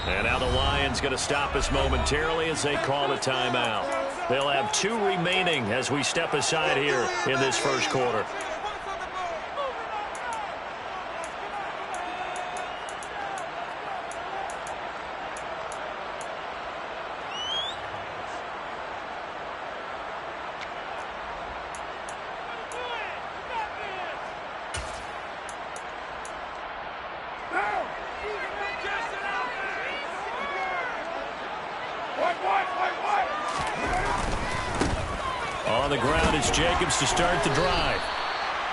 And now the Lions going to stop us momentarily as they call a timeout. They'll have 2 remaining as we step aside here in this first quarter. On the ground is Jacobs to start the drive.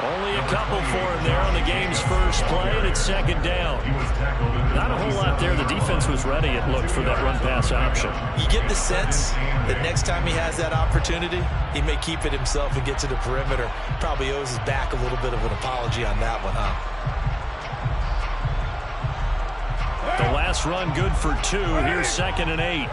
Only a couple for him there on the game's first play, and it's second down. Not a whole lot there. The defense was ready, it looked, for that run-pass option. You get the sense that next time he has that opportunity, he may keep it himself and get to the perimeter. Probably owes his back a little bit of an apology on that one, huh? The last run good for 2. Here's 2nd and 8.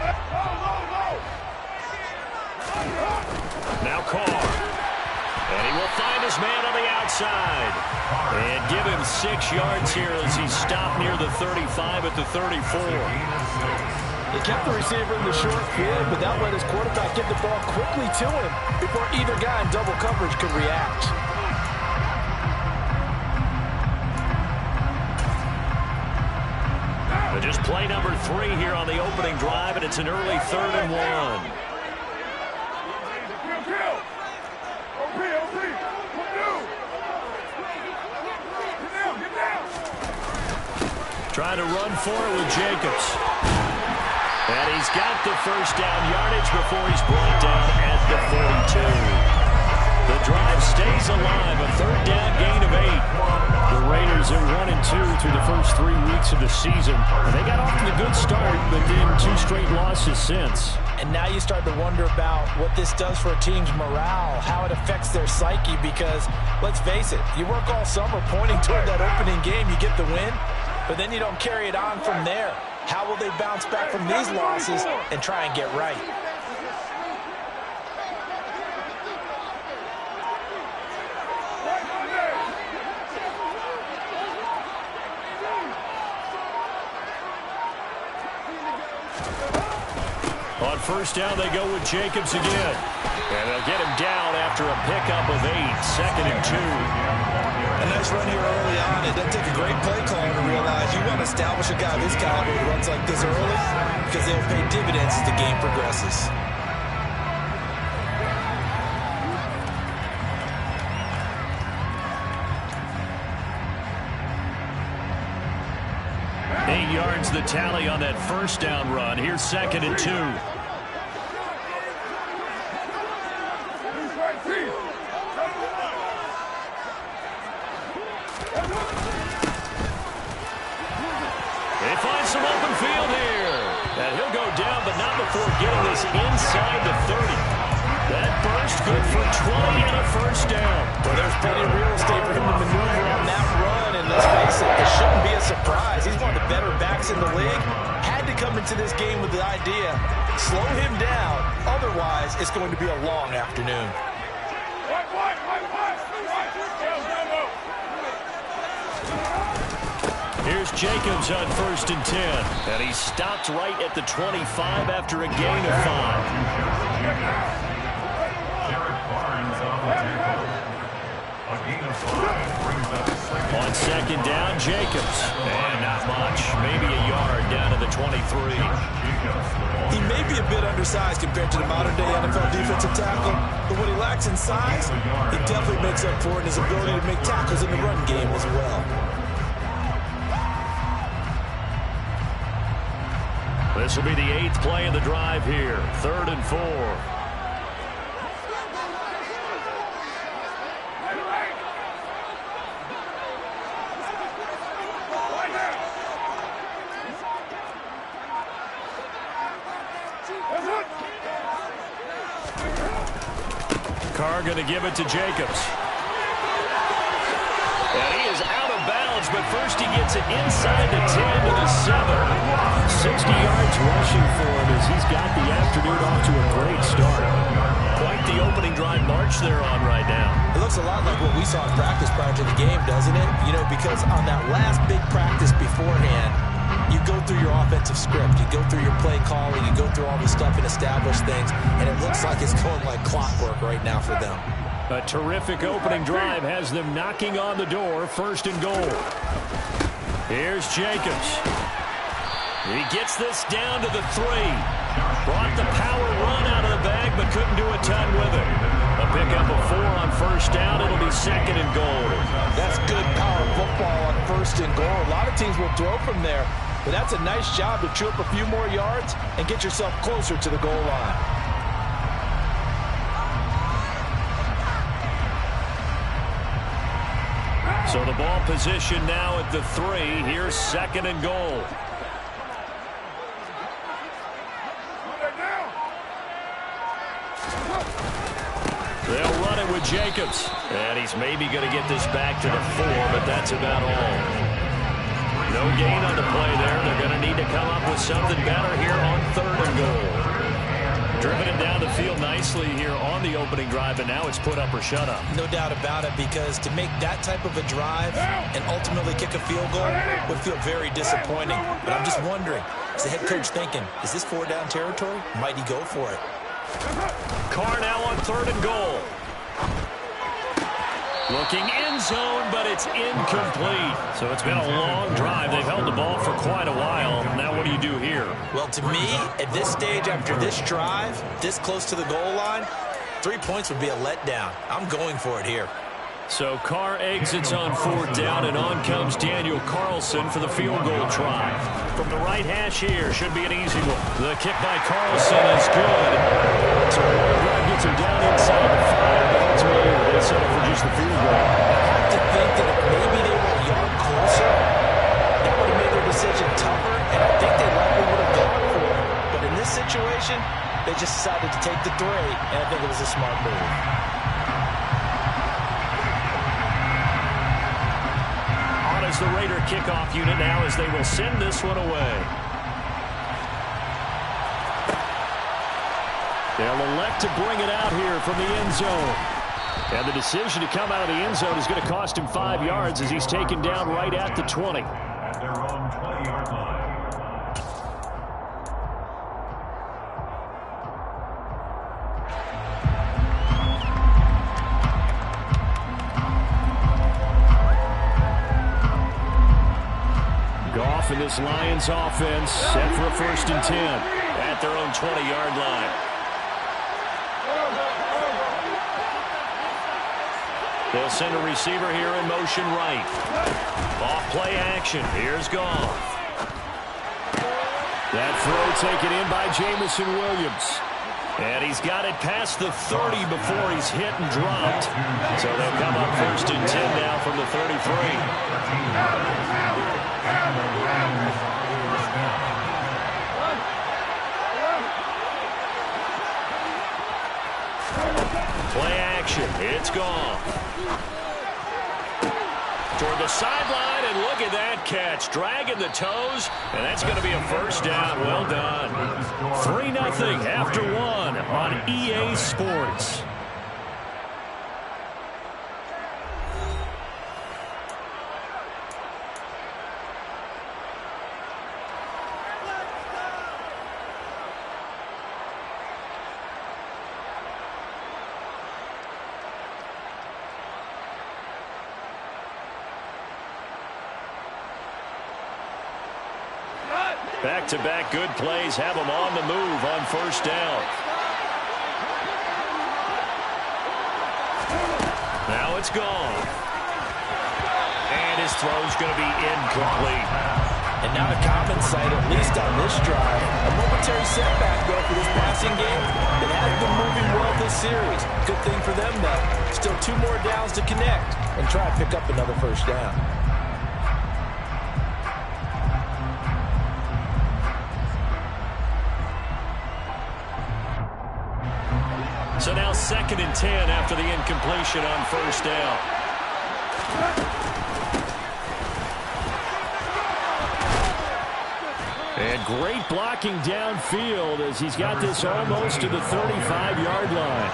Now Carr. And he will find his man on the outside. And give him 6 yards here as he's stopped near the 35 at the 34. He kept the receiver in the short field, but that let his quarterback get the ball quickly to him before either guy in double coverage could react. Just play number 3 here on the opening drive, and it's an early 3rd and 1. Trying to run for it with Jacobs. And he's got the first down yardage before he's brought down at the 42. The drive stays alive, a 3rd down gain of 8. The Raiders are 1-2 through the first 3 weeks of the season. They got off to a good start, but then 2 straight losses since. And now you start to wonder about what this does for a team's morale, how it affects their psyche, because, let's face it, you work all summer pointing toward that opening game, you get the win, but then you don't carry it on from there. How will they bounce back from these losses and try and get right? On first down, they go with Jacobs again. And they'll get him down after a pickup of 8, 2nd and 2. A nice run here early on. It doesn't take a great play caller to realize you want to establish a guy this caliber who runs like this early because they'll pay dividends as the game progresses. Yards the tally on that first down run. Here's 2nd and 2. They find some open field here. And he'll go down, but not before getting this inside the 30. That burst good for 20 and a first down. Well, there's plenty of real estate for him to maneuver on that run, and let's face it, this shouldn't be a surprise. He's one of the better backs in the league. Had to come into this game with the idea, slow him down, otherwise it's going to be a long afternoon. Here's Jacobs on 1st and 10. And he stopped right at the 25 after a gain of 5. On 2nd down, Jacobs. And not much. Maybe a yard down to the 23. He may be a bit undersized compared to the modern-day NFL defensive tackle, but what he lacks in size, he definitely makes up for it in his ability to make tackles in the run game as well. This will be the 8th play of the drive here. 3rd and 4. Carr going to give it to Jacobs. And he is out of bounds, but first he gets it inside the 10 to the 7. 60 yards rushing for him as he's got the afternoon off to a great start. Quite the opening drive march they're on right now. It looks a lot like what we saw in practice prior to the game, doesn't it? You know, because on that last big practice beforehand, You go through your offensive script. You go through your play calling. You go through all the stuff and establish things, and it looks like it's going like clockwork right now for them. A terrific opening drive has them knocking on the door. First and goal. Here's Jacobs. He gets this down to the 3. Brought the power run out of the bag, but couldn't do a ton with it. A pickup of 4 on first down. It'll be second and goal. That's good power football on first and goal. A lot of teams will throw from there, but that's a nice job to chew up a few more yards and get yourself closer to the goal line. So the ball position now at the 3. Here's second and goal. They'll run it with Jacobs. And he's maybe going to get this back to the 4, but that's about all. No gain on the play there. They're going to need to come up with something better here on third and goal. Driven it down the field nicely here on the opening drive, and now it's put up or shut up. No doubt about it, because to make that type of a drive and ultimately kick a field goal would feel very disappointing. But I'm just wondering, is the head coach thinking, is this 4-down territory? Might he go for it? Carr now on third and goal. Looking end zone, but it's incomplete. So it's been a long drive. They've held the ball for quite a while. Now what do you do here? Well, to me, at this stage after this drive, this close to the goal line, 3 points would be a letdown. I'm going for it here. So Carr exits on fourth down, and on comes Daniel Carlson for the field goal try. From the right hash here, should be an easy one. The kick by Carlson is good. So Greg gets him down inside the 5, but ultimately they settle for just the field goal. I have to think that if maybe they were a yard closer, that would have made their decision tougher, and I think they likely would have gone for it. But in this situation, they just decided to take the 3, and I think it was a smart move. As the Raider kickoff unit now, as they will send this one away. They'll elect to bring it out here from the end zone. And the decision to come out of the end zone is going to cost him 5 yards as he's taken down right at the 20. At their own 20-yard line. And this Lions offense set for a first and 10 at their own 20-yard line. They'll send a receiver here in motion right. Off play action. Here's Goff. That throw taken in by Jamison Williams. And he's got it past the 30 before he's hit and dropped. So they'll come up first and 10 now from the 33. Play action. It's gone. Toward the sideline, and look at that catch. Dragging the toes, and that's going to be a first down. Well done. 3-0 after 1 on EA Sports. Back-to-back good plays have them on the move on first down. Now it's gone. And his throw's going to be incomplete. And not a common sight, at least on this drive. A momentary setback, though, for this passing game. It has been moving well this series. Good thing for them, though. Still 2 more downs to connect and try to pick up another first down. So now second and 10 after the incompletion on first down. And great blocking downfield as he's got this almost to the 35-yard line.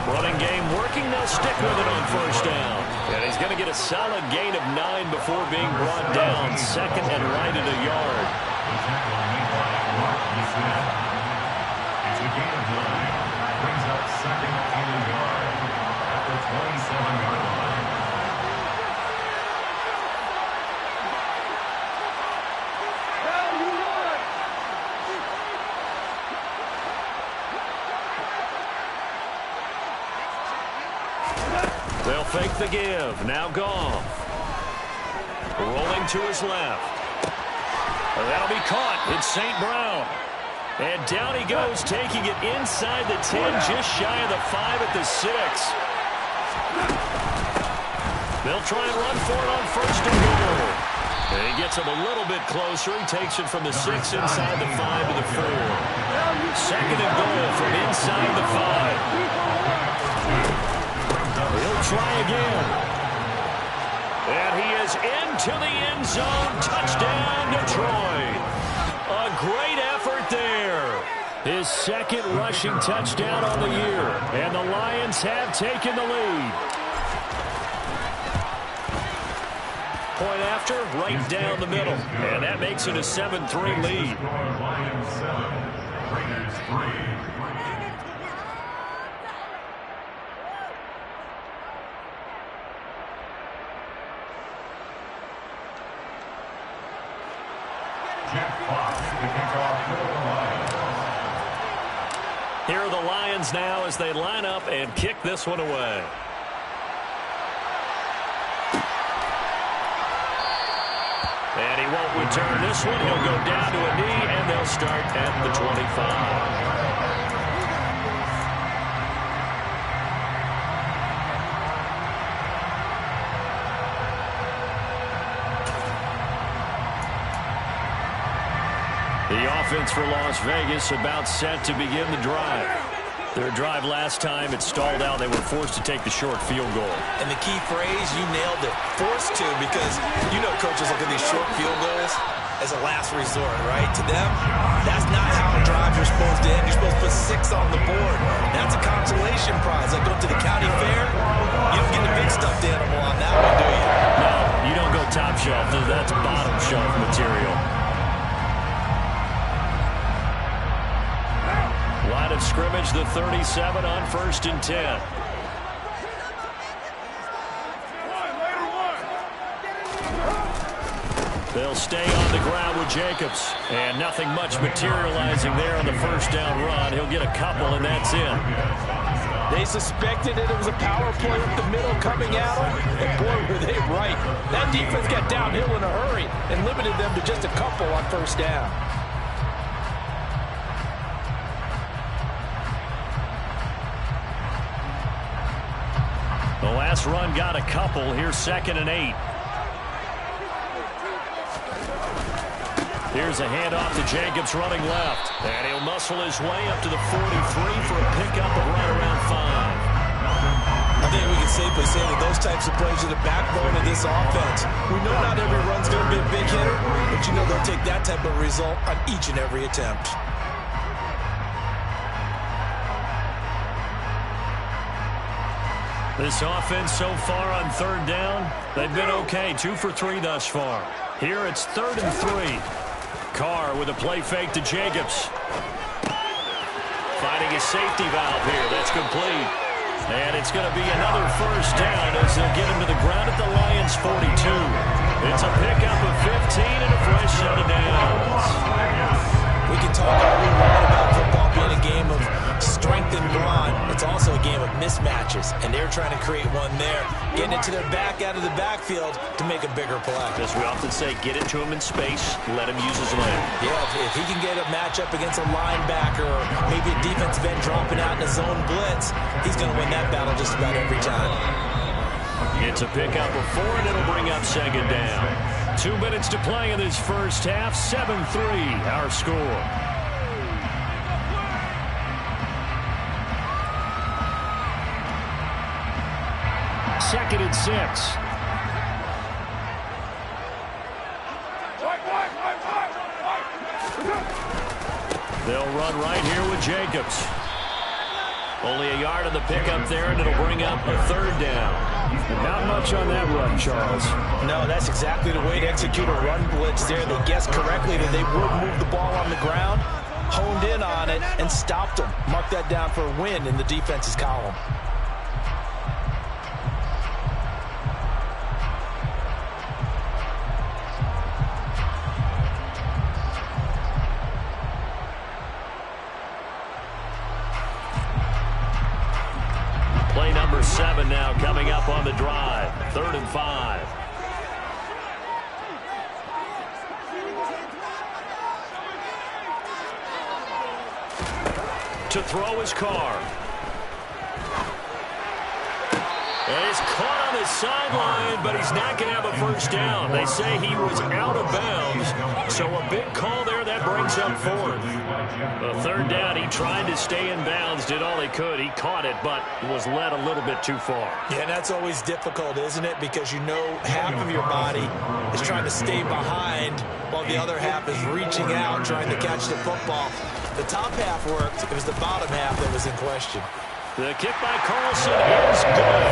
Running game working. They'll stick with it on first down. And he's going to get a solid gain of 9 before being brought down. Second and right at a yard. It's a gain of 9. Brings up second and a yard at the 27-yard line. They'll fake the give. Now Goff. Rolling to his left. That'll be caught. It's St. Brown. And down he goes, taking it inside the 10, just shy of the 5 at the 6. They'll try and run for it on first and goal. And he gets him a little bit closer. He takes it from the 6 inside the 5 to the 4. Second and goal from inside the 5. He'll try again. And he is into the end zone. Touchdown, Detroit. A great effort there. His second rushing touchdown on the year. And the Lions have taken the lead. Point after, right down the middle. And that makes it a 7-3 lead. Lions 7, Raiders 3. Here are the Lions now as they line up and kick this one away. And he won't return this one. He'll go down to a knee, and they'll start at the 25. The offense for Las Vegas about set to begin the drive. Their drive last time, it stalled out. They were forced to take the short field goal. And the key phrase, you nailed it, forced to, because you know coaches look at these short field goals as a last resort, right? To them, that's not how drives are supposed to end. You're supposed to put 6 on the board. That's a consolation prize. Like going to the county fair, you don't get a big stuffed animal on that one, do you? No, you don't go top shelf. That's bottom shelf material. Line of scrimmage, the 37 on first and 10. They'll stay on the ground with Jacobs. And nothing much materializing there on the first down run. He'll get a couple, and that's it. They suspected it was a power play up the middle coming at them. And boy, were they right. That defense got downhill in a hurry and limited them to just a couple on first down. The last run got a couple. Here's second and 8. Here's a handoff to Jacobs running left. And he'll muscle his way up to the 43 for a pickup of right around 5. I think we can safely say that those types of plays are the backbone of this offense. We know not every run's going to be a big hitter, but you know they'll take that type of result on each and every attempt. This offense so far on third down, they've been okay. 2 for 3 thus far. Here it's 3rd and 3. Carr with a play fake to Jacobs. Finding his safety valve here. That's complete. And it's going to be another first down as they'll get him to the ground at the Lions' 42. It's a pickup of 15 and a fresh set of downs. We can talk all we want about football being a game of strength and brawn. It's also a game of mismatches, and they're trying to create one there, getting it to their back out of the backfield to make a bigger play. As we often say, get it to him in space, let him use his leg. Yeah, if he can get a matchup against a linebacker or maybe a defensive end dropping out in a zone blitz, he's going to win that battle just about every time. It's a pickup of 4, and it'll bring up second down. 2 minutes to play in this first half. 7-3, our score. Second and 6. They'll run right here with Jacobs. Only a yard on the pickup there, and it'll bring up a third down. Not much on that run, Charles. No, that's exactly the way to execute a run blitz there. They guessed correctly that they would move the ball on the ground, honed in on it, and stopped them. Mark that down for a win in the defense's column. Play number 7 now coming up on the drive. 3rd and 5. To throw his car. And he's caught on his sideline, but he's not going to have a first down. They say he was out of bounds, so a big call there that brings up 4th. The 3rd down, he tried to stay in bounds, did all he could. He caught it, but was led a little bit too far. Yeah, and that's always difficult, isn't it? Because you know half of your body is trying to stay behind while the other half is reaching out, trying to catch the football. The top half worked. It was the bottom half that was in question. The kick by Carlson is good.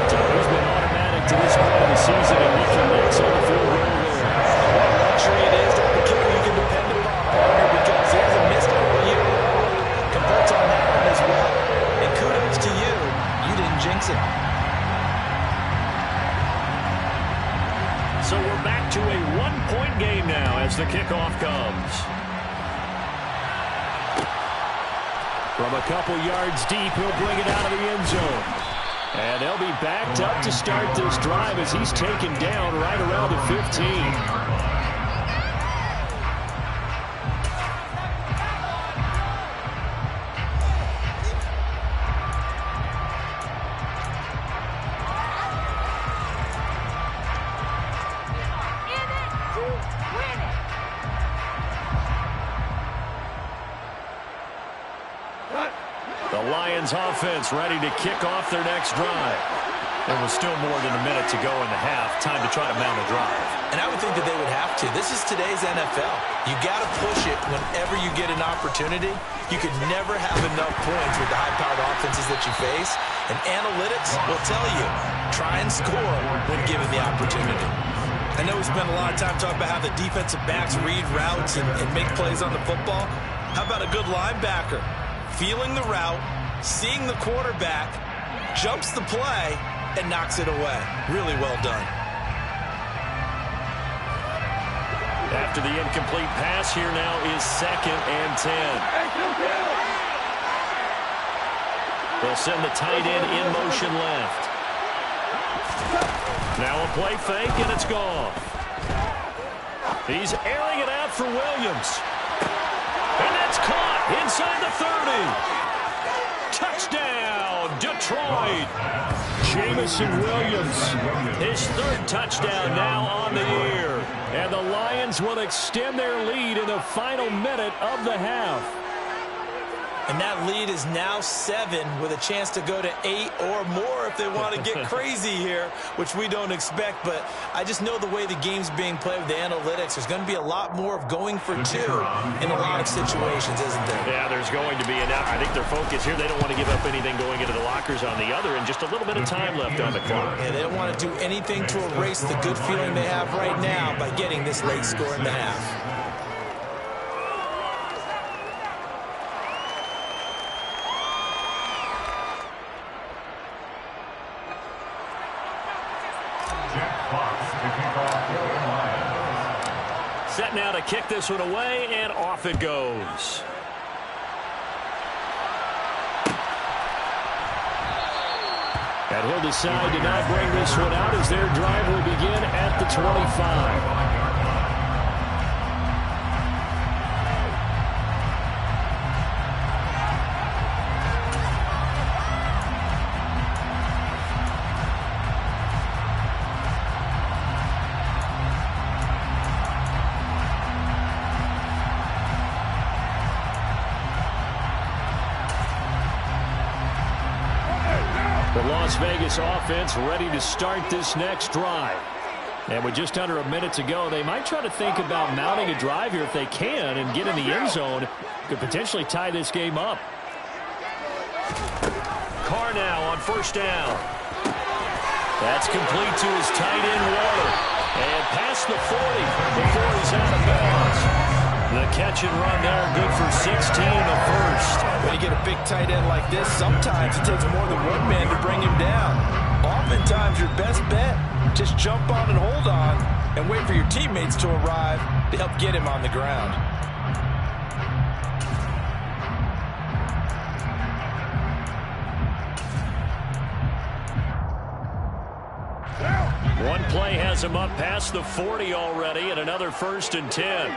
He's been automatic to this point of the season, and he connects on the field goal there. What a luxury it is to have a kicker you can depend upon, partner, because he hasn't missed all year long. Converts on that one as well. And kudos to you. You didn't jinx it. So we're back to a 1-point game now as the kickoff comes. From a couple yards deep, he'll bring it out of the end zone. And they'll be backed up to start this drive as he's taken down right around the 15. Offense ready to kick off their next drive. There was still more than a minute to go in the half. Time to try to mount a drive. And I would think that they would have to. This is today's NFL. You got to push it whenever you get an opportunity. You could never have enough points with the high-powered offenses that you face. And analytics will tell you, try and score when given the opportunity. I know we spent a lot of time talking about how the defensive backs read routes and make plays on the football. How about a good linebacker? Feeling the route, seeing the quarterback, jumps the play, and knocks it away. Really well done. After the incomplete pass, here now is 2nd and 10. They'll send the tight end in motion left. Now a play fake, and it's gone. He's airing it out for Williams. And that's caught inside the 30. Touchdown, Detroit. Jamison Williams, his 3rd touchdown now on the year. And the Lions will extend their lead in the final minute of the half. And that lead is now 7 with a chance to go to 8 or more if they want to get crazy here, which we don't expect. But I just know the way the game's being played with the analytics, there's going to be a lot more of going for 2 in a lot of situations, isn't there? Yeah, there's going to be enough. I think their focus here, they don't want to give up anything going into the lockers on the other, and just a little bit of time left on the clock. Yeah, they don't want to do anything to erase the good feeling they have right now by getting this late score in the half. Set now to kick this one away, and off it goes. And he'll decide to not bring this one out as their drive will begin at the 25. Las Vegas offense ready to start this next drive. And with just under a minute to go, they might try to think about mounting a drive here if they can and get in the end zone. Could potentially tie this game up. Carr now on first down. That's complete to his tight end, Waller. And past the 40 before he's out of bounds. The catch and run there, good for 16 in the first. When you get a big tight end like this, sometimes it takes more than one man to bring him down. Oftentimes, your best bet, just jump on and hold on and wait for your teammates to arrive to help get him on the ground. One play has him up past the 40 already, and another 1st and 10.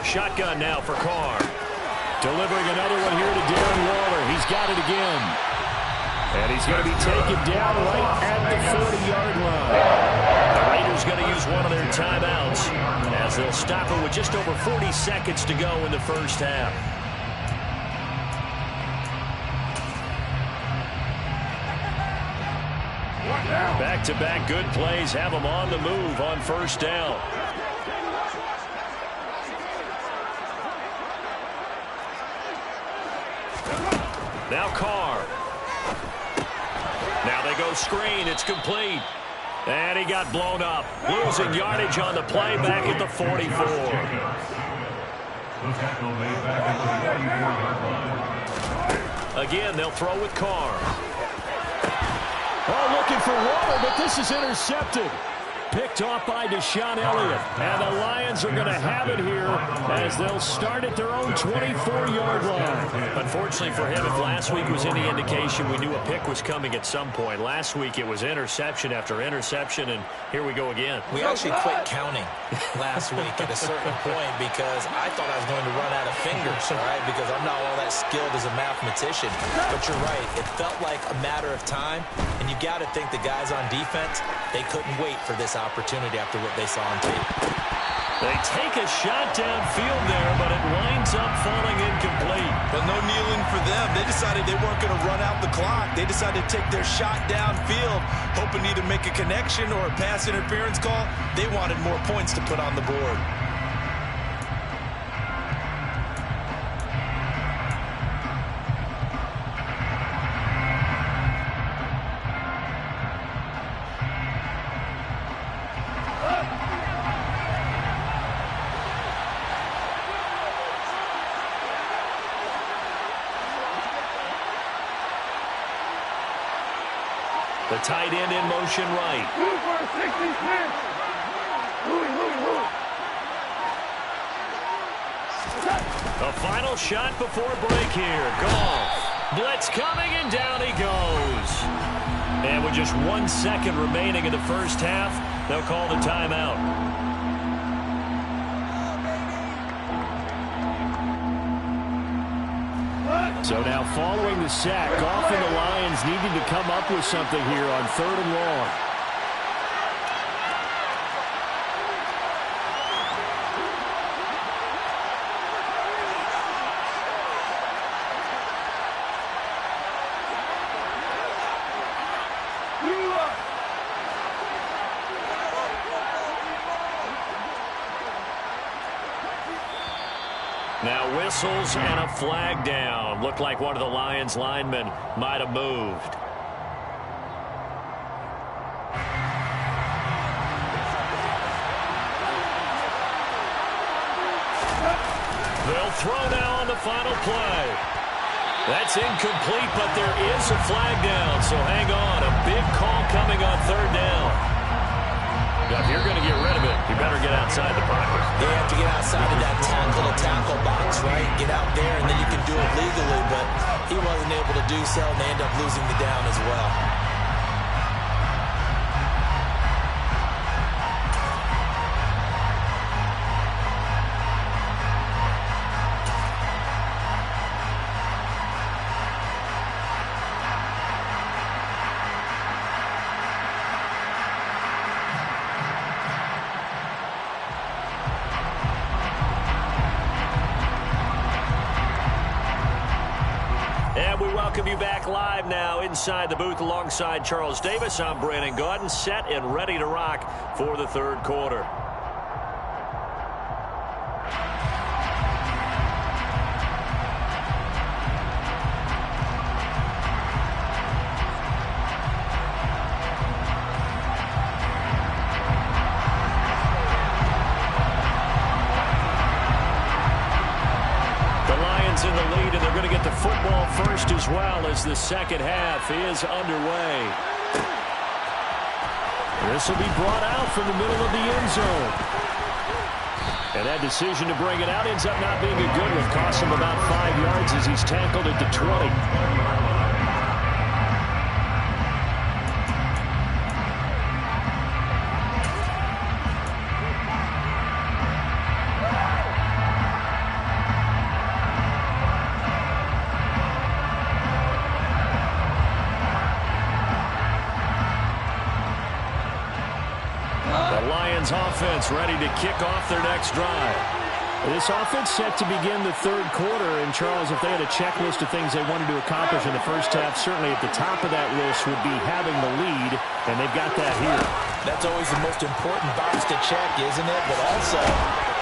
Shotgun now for Carr. Delivering another one here to Darren Waller. He's got it again. And he's going to be taken down right at the 40-yard line. The Raiders going to use one of their timeouts as they'll stop it with just over 40 seconds to go in the first half. Back-to-back good plays have them on the move on first down. Now Carr. Now they go screen. It's complete. And he got blown up. Losing yardage on the play back at the 44. The tackle made back at the 44-yard line. Again, they'll throw with Carr. Oh, looking for Waller, but this is intercepted. Picked off by Deshaun Elliott. And the Lions are going to have it here as they'll start at their own 24-yard line. Unfortunately for him, if last week was any indication, we knew a pick was coming at some point. Last week it was interception after interception, and here we go again. We actually quit counting last week at a certain point because I thought I was going to run out of fingers, all right, because I'm not all that skilled as a mathematician. But you're right. It felt like a matter of time, and you got to think the guys on defense, they couldn't wait for this opportunity after what they saw on tape. They take a shot downfield there, but it winds up falling incomplete. But no kneeling for them. They decided they weren't going to run out the clock. They decided to take their shot downfield, hoping to either make a connection or a pass interference call. They wanted more points to put on the board. The tight end in motion right. The final shot before break here. Goff. Blitz coming, and down he goes. And with just 1 second remaining in the first half, they'll call the timeout. So now following the sack, Goff and the Lions needing to come up with something here on 3rd and long. Now whistles and a flag down. Looked like one of the Lions linemen might have moved. They'll throw now on the final play. That's incomplete, but there is a flag down, so hang on. A big call coming on 3rd down. Now, if you're going to get rid of it, you better get outside the pocket. You have to get outside of that tackle-to-tackle box, right? Get out there, and then you can do it legally, but he wasn't able to do so, and they end up losing the down as well. And we welcome you back live now inside the booth alongside Charles Davis. I'm Brandon Gaudin, set and ready to rock for the third quarter. In the lead, and they're going to get the football first as well as the second half is underway. This will be brought out from the middle of the end zone. And that decision to bring it out ends up not being a good one. Costs him about 5 yards as he's tackled at the 20. Offense ready to kick off their next drive. This offense set to begin the third quarter. And, Charles, if they had a checklist of things they wanted to accomplish in the first half, certainly at the top of that list would be having the lead, and they've got that here. That's always the most important box to check, isn't it? But also,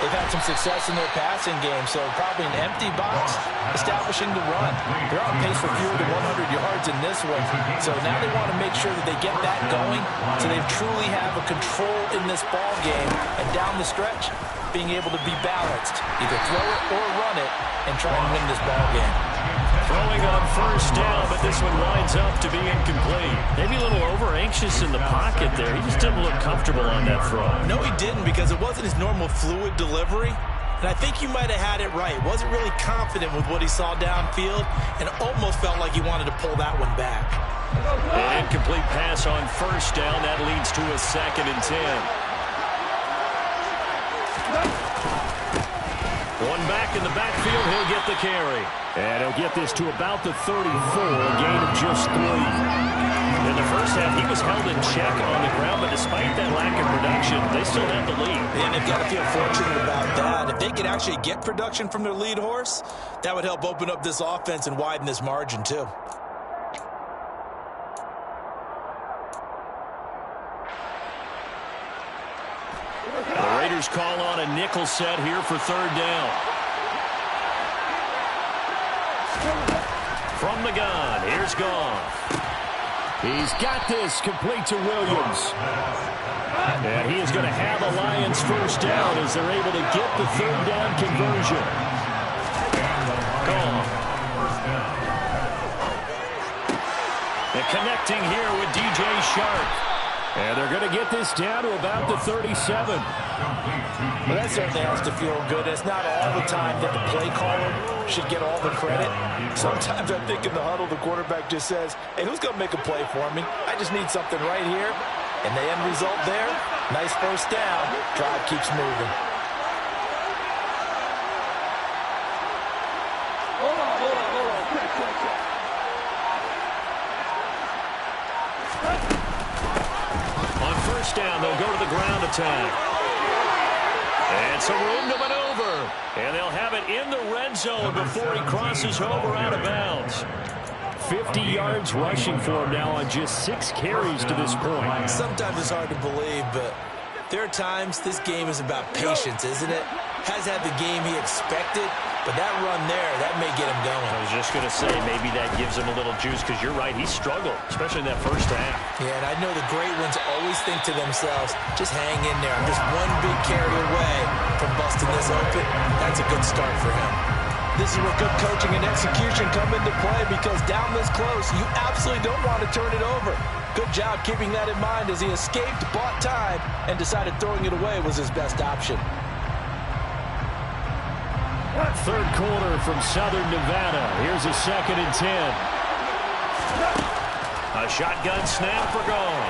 they've had some success in their passing game, so probably an empty box, establishing the run. They're on pace for fewer than 100 yards in this one, so now they want to make sure that they get that going so they truly have a control in this ball game, and down the stretch, being able to be balanced. Either throw it or run it and try and win this ball game. Throwing on first down, but this one winds up to be incomplete. Maybe a little over-anxious in the pocket there. He just didn't look comfortable on that throw. No, he didn't, because it wasn't his normal fluid delivery. And I think you might have had it right. Wasn't really confident with what he saw downfield and almost felt like he wanted to pull that one back. An incomplete pass on first down. That leads to a 2nd and 10. One back in the backfield, he'll get the carry. And he'll get this to about the 34, a gain of just 3. In the first half, he was held in check on the ground, but despite that lack of production, they still have the lead. And they've got to feel fortunate about that. If they could actually get production from their lead horse, that would help open up this offense and widen this margin too. The Raiders call on a nickel set here for third down. From the gun, here's Goff. He's got this complete to Williams. And he is going to have a Lions first down as they're able to get the third down conversion. Goff. And connecting here with DJ Shark. And they're going to get this down to about the 37. Well, that certainly has to feel good. It's not all the time that the play caller should get all the credit. Sometimes I think in the huddle, the quarterback just says, hey, who's going to make a play for me? I just need something right here. And the end result there, nice first down. Drive keeps moving. Down, they'll go to the ground attack. And some room to maneuver. And they'll have it in the red zone before he crosses over out of bounds. 50 yards rushing for him now on just 6 carries to this point. Sometimes it's hard to believe, but there are times this game is about patience, isn't it? Has had the game he expected, but that run there, that may get him going. I was just going to say, maybe that gives him a little juice, because you're right, he struggled, especially in that first half. Yeah, and I know the great ones always think to themselves, just hang in there. I'm just one big carry away from busting this open. That's a good start for him. This is where good coaching and execution come into play, because down this close, you absolutely don't want to turn it over. Good job keeping that in mind as he escaped, bought time, and decided throwing it away was his best option. Third quarter from Southern Nevada. Here's a 2nd and 10. A shotgun snap for Goff.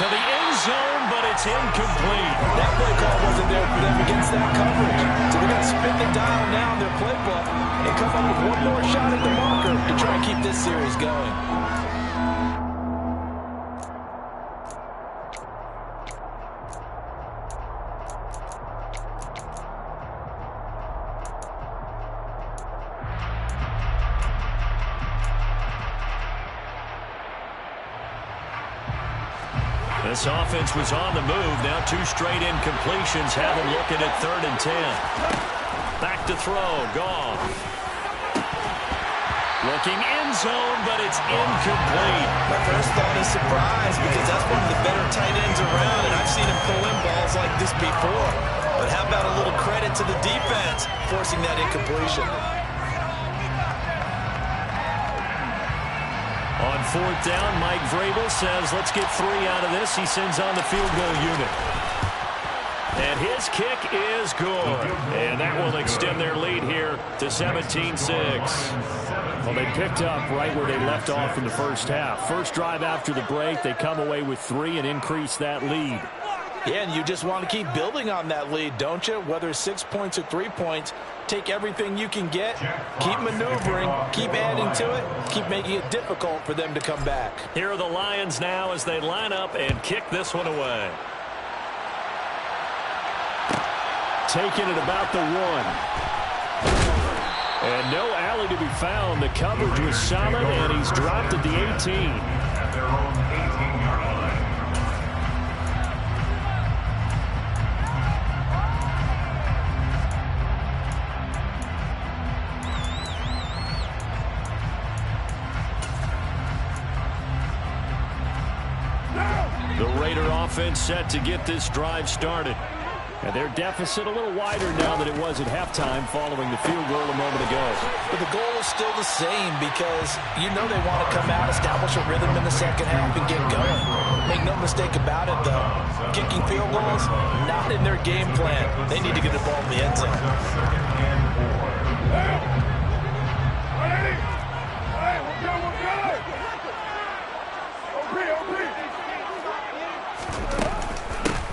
To the end zone, but it's incomplete. That play call wasn't there for them against that coverage. So they're going to spin the dial now in their playbook and come up with one more shot at the marker to try and keep this series going. This offense was on the move. Now 2 straight incompletions have them looking at 3rd and 10. Back to throw. Goff. Looking end zone, but it's incomplete. My first thought is surprise because that's one of the better tight ends around, and I've seen him pull in balls like this before. But how about a little credit to the defense forcing that incompletion? On 4th down, Mike Vrabel says, let's get 3 out of this. He sends on the field goal unit. And his kick is good. And that will extend their lead here to 17-6. Well, they picked up right where they left off in the first half. First drive after the break, they come away with 3 and increase that lead. Yeah, and you just want to keep building on that lead, don't you? Whether it's 6 points or 3 points, take everything you can get, keep maneuvering, keep adding to it, keep making it difficult for them to come back. Here are the Lions now as they line up and kick this one away. Taking it about the 1. And no alley to be found. The coverage was solid, and he's dropped at the 18. At their own 18-yard line. The Raider offense set to get this drive started. And their deficit a little wider now than it was at halftime following the field goal a moment ago. But the goal is still the same because you know they want to come out, establish a rhythm in the second half, and get going. Make no mistake about it, though. Kicking field goals, not in their game plan. They need to get the ball in the end zone.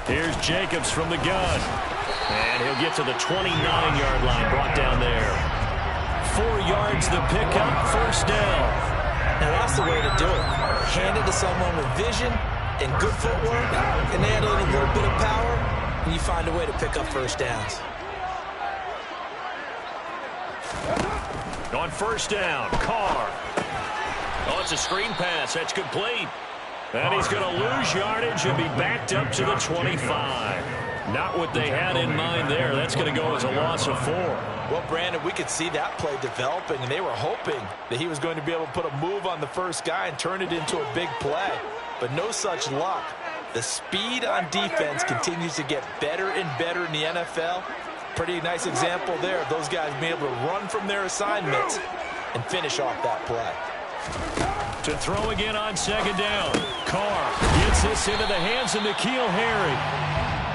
Here's Jacobs from the gun. And he'll get to the 29-yard line, brought down there. 4 yards the pickup, first down. Now that's the way to do it. Hand it to someone with vision and good footwork, and they add a little bit of power, and you find a way to pick up first downs. On first down, Carr. Oh, it's a screen pass. That's complete. And he's going to lose yardage and be backed up to the 25. Not what they had in mind there. That's going to go as a loss of 4. Well, Brandon, we could see that play developing, and they were hoping that he was going to be able to put a move on the first guy and turn it into a big play. But no such luck. The speed on defense continues to get better and better in the NFL. Pretty nice example there of those guys being able to run from their assignments and finish off that play. To throw again on second down. Carr gets this into the hands of N'Keal Harry.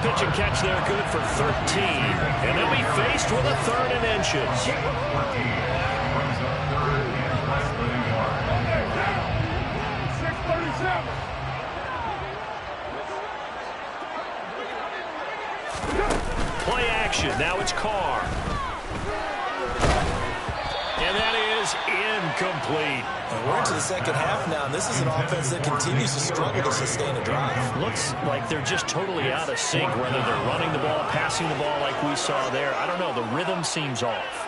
Pitch and catch there good for 13. And they'll be faced with a 3rd and inches. Play action. Now it's Carr. And that is incomplete. And we're into the second half now, and this is an offense that continues to struggle to sustain a drive. Looks like they're just totally out of sync, whether they're running the ball, passing the ball like we saw there. I don't know. The rhythm seems off.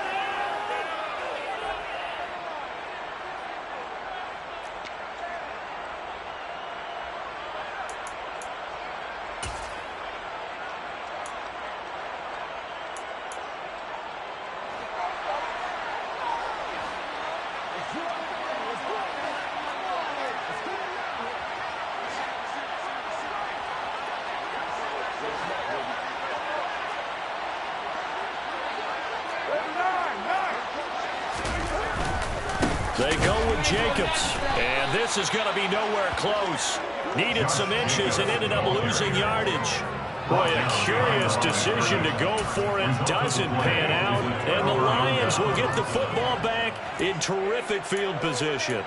They go with Jacobs, and this is going to be nowhere close. Needed some inches and ended up losing yardage. Boy, a curious decision to go for it. Doesn't pan out, and the Lions will get the football back in terrific field position.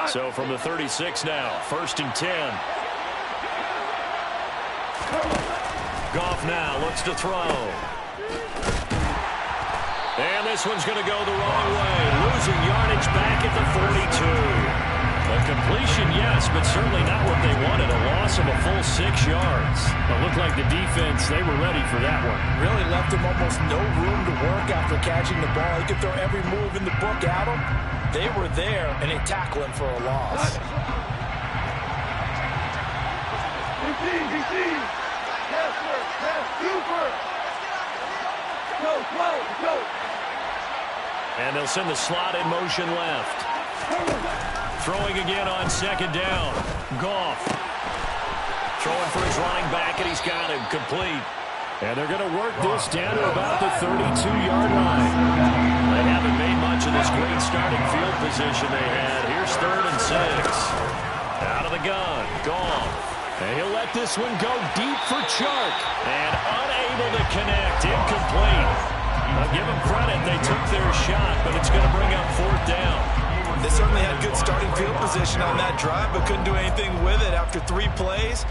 So from the 36 now, 1st and 10. Goff now looks to throw. And this one's going to go the wrong way. Losing yardage back at the 42. A completion, yes, but certainly not what they wanted. A loss of a full 6 yards. It looked like the defense, they were ready for that one. Really left him almost no room to work after catching the ball. He could throw every move in the book at him. They were there, and they tackle him for a loss. And they'll send the slot in motion left. Throwing again on second down. Goff. Throwing for his running back, and he's got him complete. And they're going to work this down to about the 32-yard line. They haven't made much of this great starting field position they had. Here's 3rd and 6. Out of the gun. Goff. And he'll let this one go deep for Chark. And unable to connect. Incomplete. I'll give them credit. They took their shot, but it's going to bring up 4th down. They certainly had good starting field position on that drive, but couldn't do anything with it after 3 plays.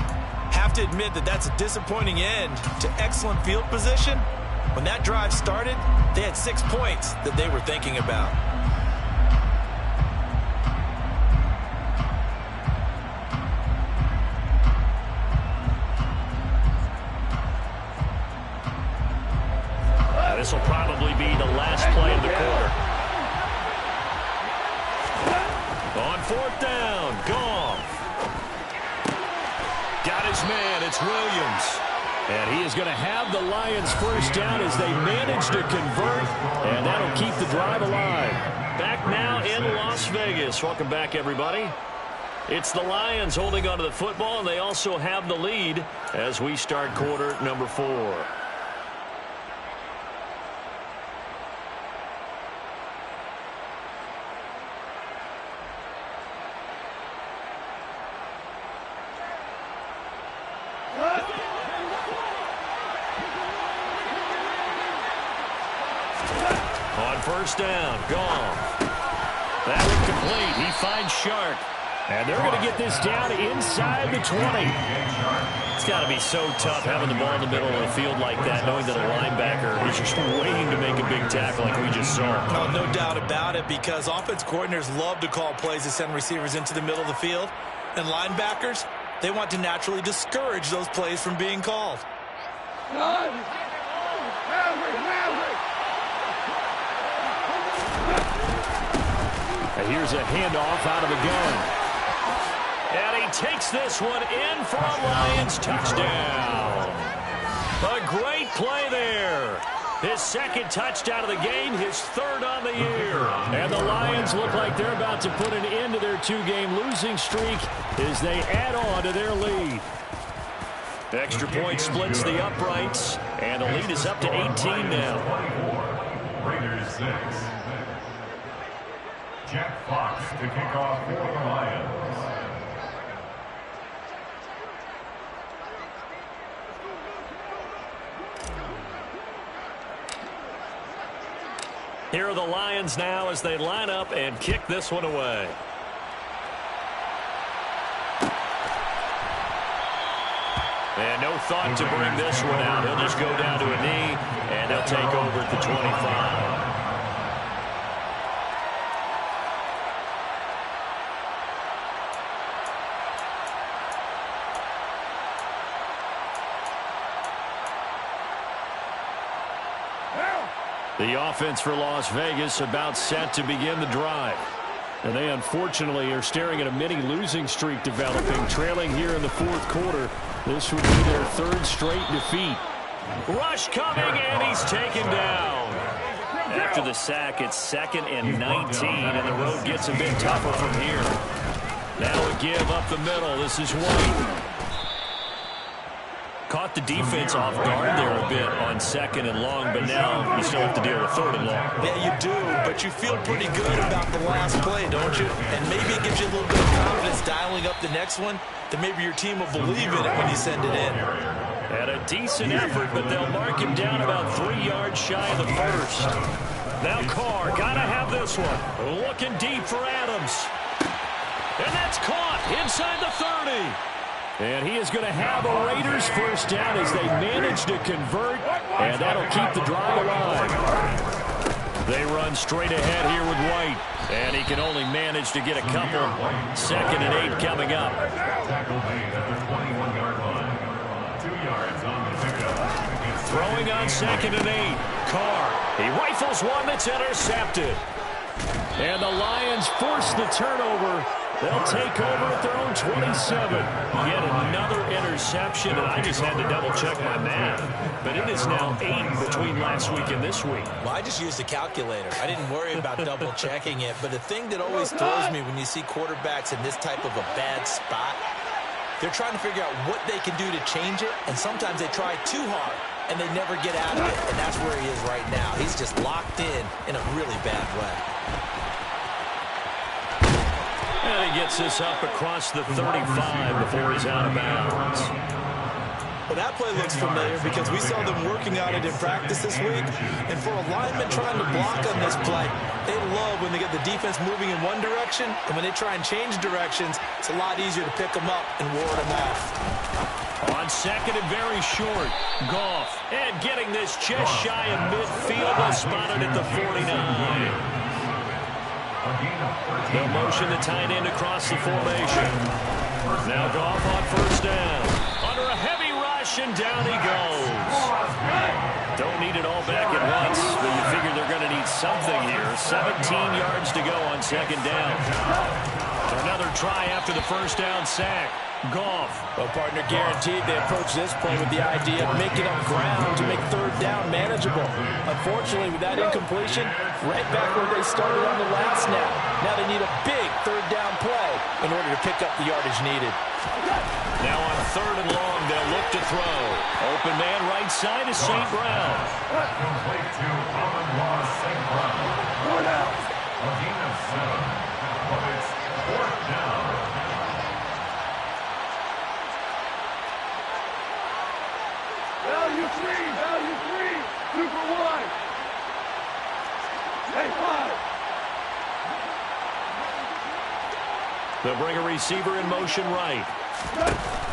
Have to admit that that's a disappointing end to excellent field position. When that drive started, they had 6 points that they were thinking about. This will probably be the last play of the quarter. On 4th down, Goff. Got his man, it's Williams. And he is going to have the Lions first down as they manage to convert, and that'll keep the drive alive. Back now in Las Vegas. Welcome back, everybody. It's the Lions holding onto the football, and they also have the lead as we start quarter number 4. On 1st down, Goff. That one complete. He finds Shark. And they're going to get this down inside the 20. It's got to be so tough having the ball in the middle of the field like that, knowing that a linebacker is just waiting to make a big tackle like we just saw. No doubt about it, because offense coordinators love to call plays to send receivers into the middle of the field. And linebackers, they want to naturally discourage those plays from being called. And here's a handoff out of the gun. And he takes this one in for a Lions touchdown. A great play there. His 2nd touchdown of the game, his 3rd on the year. And the Lions look like they're about to put an end to their 2-game losing streak as they add on to their lead. Extra point splits the uprights, and the lead is up to 18 now. Raiders 6. Jack Fox to kick off for the Lions. Here are the Lions now as they line up and kick this one away. And no thought to bring this one out. He'll just go down to a knee, and they'll take over at the 25. The offense for Las Vegas about set to begin the drive. And they unfortunately are staring at a mini losing streak developing, trailing here in the 4th quarter. This would be their 3rd straight defeat. Rush coming, and he's taken down. After the sack, it's 2nd and 19, and the road gets a bit tougher from here. Now a give up the middle. This is White. Caught the defense off guard there a bit on 2nd and long, but now you still have to deal with 3rd and long. Yeah, you do, but you feel pretty good about the last play, don't you? And maybe it gives you a little bit of confidence dialing up the next one, that maybe your team will believe in it when you send it in. And a decent effort, but they'll mark him down about 3 yards shy of the 1st. Now Carr, gotta have this one. Looking deep for Adams. And that's caught inside the 30. And he is going to have a Raiders first down as they manage to convert, and that'll keep the drive alive. They run straight ahead here with White, and he can only manage to get a couple. 2nd and 8 coming up. Throwing on 2nd and 8. Carr, he rifles one that's intercepted. And the Lions force the turnover. They'll take over at their own 27. Yet another interception, and I just had to double-check my math. But it is now 8 between last week and this week. Well, I just used a calculator. I didn't worry about double-checking it. But the thing that always throws me when you see quarterbacks in this type of a bad spot, they're trying to figure out what they can do to change it, and sometimes they try too hard, and they never get out of it. And that's where he is right now. He's just locked in a really bad way. And he gets this up across the 35 before he's out of bounds. Well, that play looks familiar because we saw them working on it in practice this week. And for a lineman trying to block on this play, they love when they get the defense moving in one direction. And when they try and change directions, it's a lot easier to pick them up and ward them off. On second and very short, Goff. And getting this just shy of midfield, spotted at the 49. They'll motion the tight end across the formation. Now Goff on first down. Under a heavy rush, and down he goes. Don't need it all back at once, but you figure they're going to need something here. 17 yards to go on second down. Another try after the first down sack. Goff. Well, partner, guaranteed they approach this play with the idea of making up ground to make third down manageable. Unfortunately, with that incompletion, right back where they started on the last snap. Now they need a big third down play in order to pick up the yardage needed. Now on third and long, they'll look to throw. Open man right side is St. Brown. Complete to Amon-Ra St. Brown. A gain of 7. But it's fourth down. Value 3, Super 1. Hey, 5. They'll bring a receiver in motion right.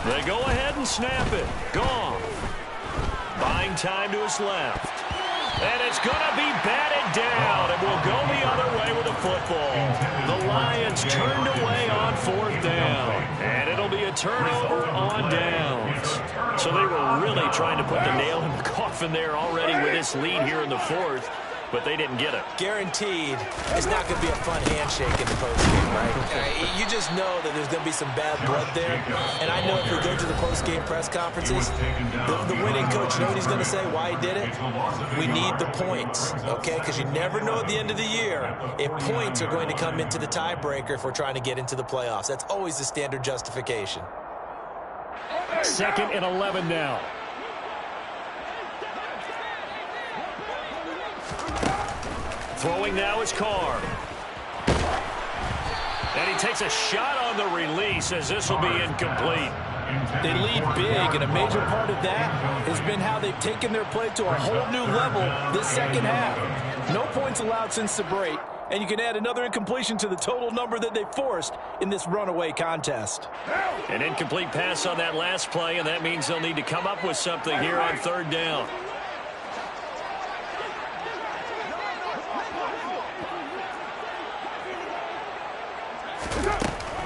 They go ahead and snap it. Gone. Buying time to his left. And it's going to be batted down. And will go the other way with the football. The Lions turned away on fourth down. And it'll be a turnover on downs. So they were really trying to put the nail in the coffin there already with this lead here in the fourth. But they didn't get it. Guaranteed, it's not going to be a fun handshake in the postgame, right? You just know that there's going to be some bad blood there. And I know if we go to the postgame press conferences, the winning coach, you know what he's going to say, why he did it? We need the points, okay? Because you never know at the end of the year if points are going to come into the tiebreaker if we're trying to get into the playoffs. That's always the standard justification. Second and 11 now. Throwing now is Carr. And he takes a shot on the release as this will be incomplete. They lead big, and a major part of that has been how they've taken their play to a whole new level this second half. No points allowed since the break, and you can add another incompletion to the total number that they forced in this runaway contest. An incomplete pass on that last play, and that means they'll need to come up with something here on third down.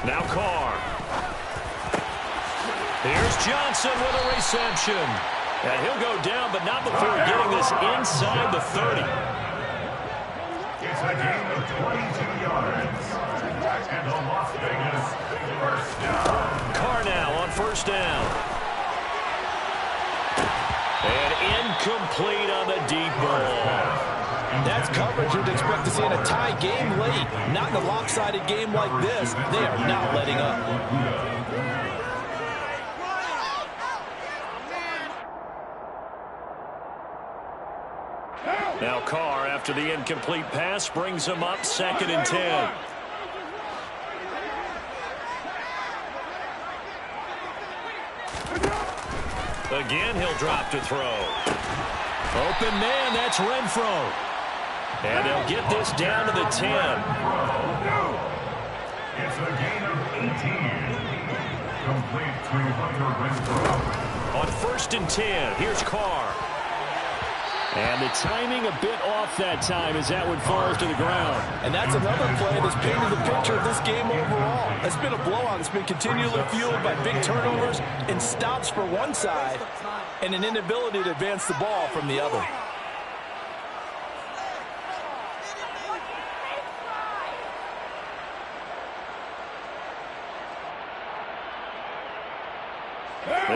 Now Carr. Here's Johnson with a reception. And he'll go down, but not before getting this inside the 30. It's a gain of 22 yards. And the Las Vegas first down. Carr now on first down. And incomplete on the deep ball. That's coverage you'd expect to see in a tie game late. Not in a lopsided game like this. They are not letting up. Now Carr, after the incomplete pass, brings him up second and 10. Again, he'll drop to throw. Open man, that's Renfro. And they'll get this down to the 10. It's a gain of 18. Complete to Hunter Renfro. On first and 10, here's Carr. And the timing a bit off that time as that one falls to the ground. And that's another play that's painted the picture of this game overall. It's been a blowout. It's been continually fueled by big turnovers and stops for one side and an inability to advance the ball from the other.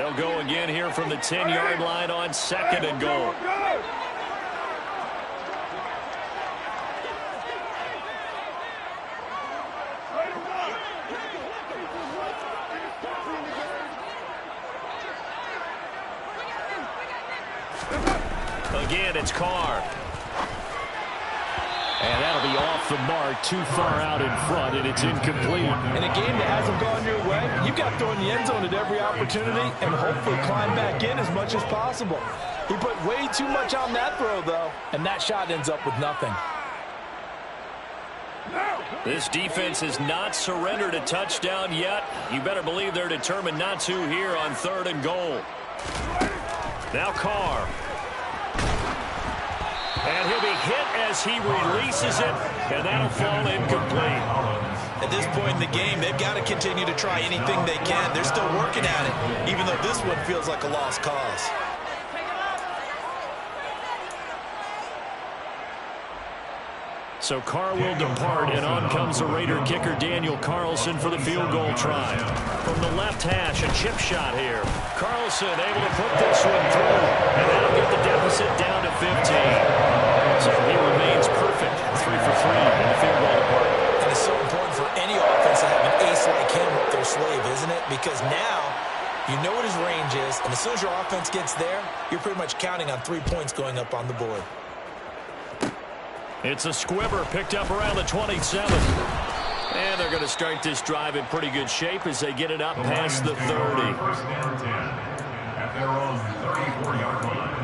They'll go again here from the 10-yard line on 2nd and goal. Again, it's Carr. And that'll be off the mark, too far out in front, and it's incomplete. In a game that hasn't gone your way, you've got to throw in the end zone at every opportunity and hopefully climb back in as much as possible. He put way too much on that throw, though, and that shot ends up with nothing. This defense has not surrendered a touchdown yet. You better believe they're determined not to here on 3rd and goal. Now Carr. And he'll be hit as he releases it, and that'll fall incomplete. At this point in the game, they've got to continue to try anything they can. They're still working at it, even though this one feels like a lost cause. So Carr will depart, and on comes the Raider kicker Daniel Carlson for the field goal try. From the left hash, a chip shot here. Carlson able to put this one through, and that'll get the deficit down to 15. So he remains perfect, 3 for 3 in the field goal department. And it's so important for any offense to have an ace like him up their slave, isn't it? Because now you know what his range is, and as soon as your offense gets there, you're pretty much counting on 3 points going up on the board. It's a squibber picked up around the 27. And they're going to start this drive in pretty good shape as they get it up past the 30. First down 10 at their own 34-yard line.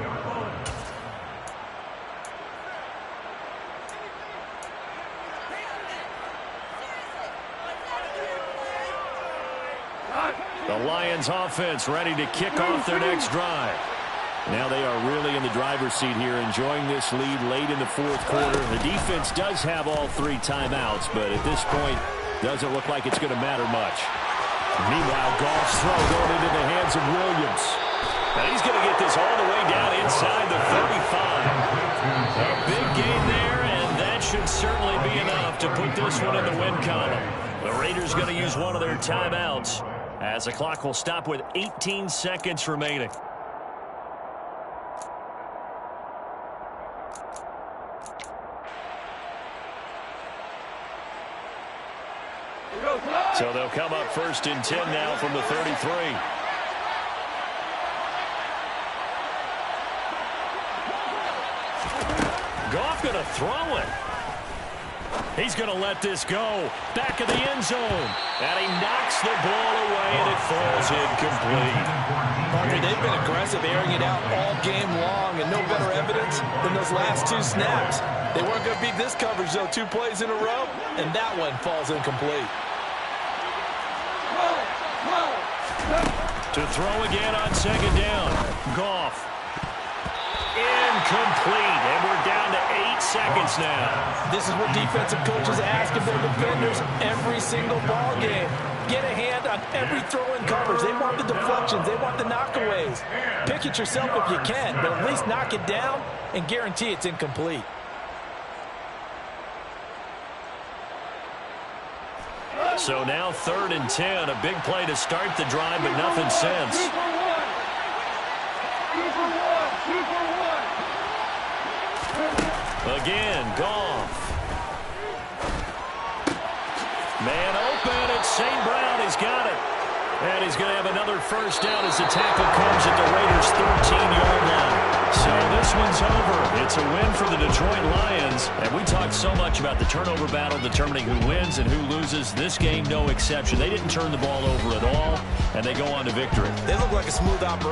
The Lions offense ready to kick off their next drive. Now they are really in the driver's seat here, enjoying this lead late in the 4th quarter. The defense does have all 3 timeouts, but at this point, doesn't look like it's going to matter much. Meanwhile, Goff's throw going into the hands of Williams. And he's going to get this all the way down inside the 35. A big gain there, and that should certainly be enough to put this one in the win column. The Raiders going to use one of their timeouts as the clock will stop with 18 seconds remaining. So they'll come up 1st and 10 now from the 33. Goff going to throw it. He's going to let this go. Back of the end zone. And he knocks the ball away, and it falls incomplete. Parker, they've been aggressive, airing it out all game long, and no better evidence than those last 2 snaps. They weren't going to beat this coverage, though, 2 plays in a row, and that one falls incomplete. To throw again on 2nd down. Goff. Incomplete. And we're down to 8 seconds now. This is what defensive coaches ask of their defenders every single ball game. Get a hand on every throw in coverage. They want the deflections. They want the knockaways. Pick it yourself if you can, but at least knock it down and guarantee it's incomplete. So now 3rd and 10. A big play to start the drive, but nothing since. 2 for 1. Again, Goff. Man open. It's St. Brown. He's got it. And he's going to have another first down as the tackle comes at the Raiders' 13-yard line. So this one's over. It's a win for the Detroit Lions. And we talked so much about the turnover battle determining who wins and who loses. This game, no exception. They didn't turn the ball over at all, and they go on to victory. They look like a smooth operation.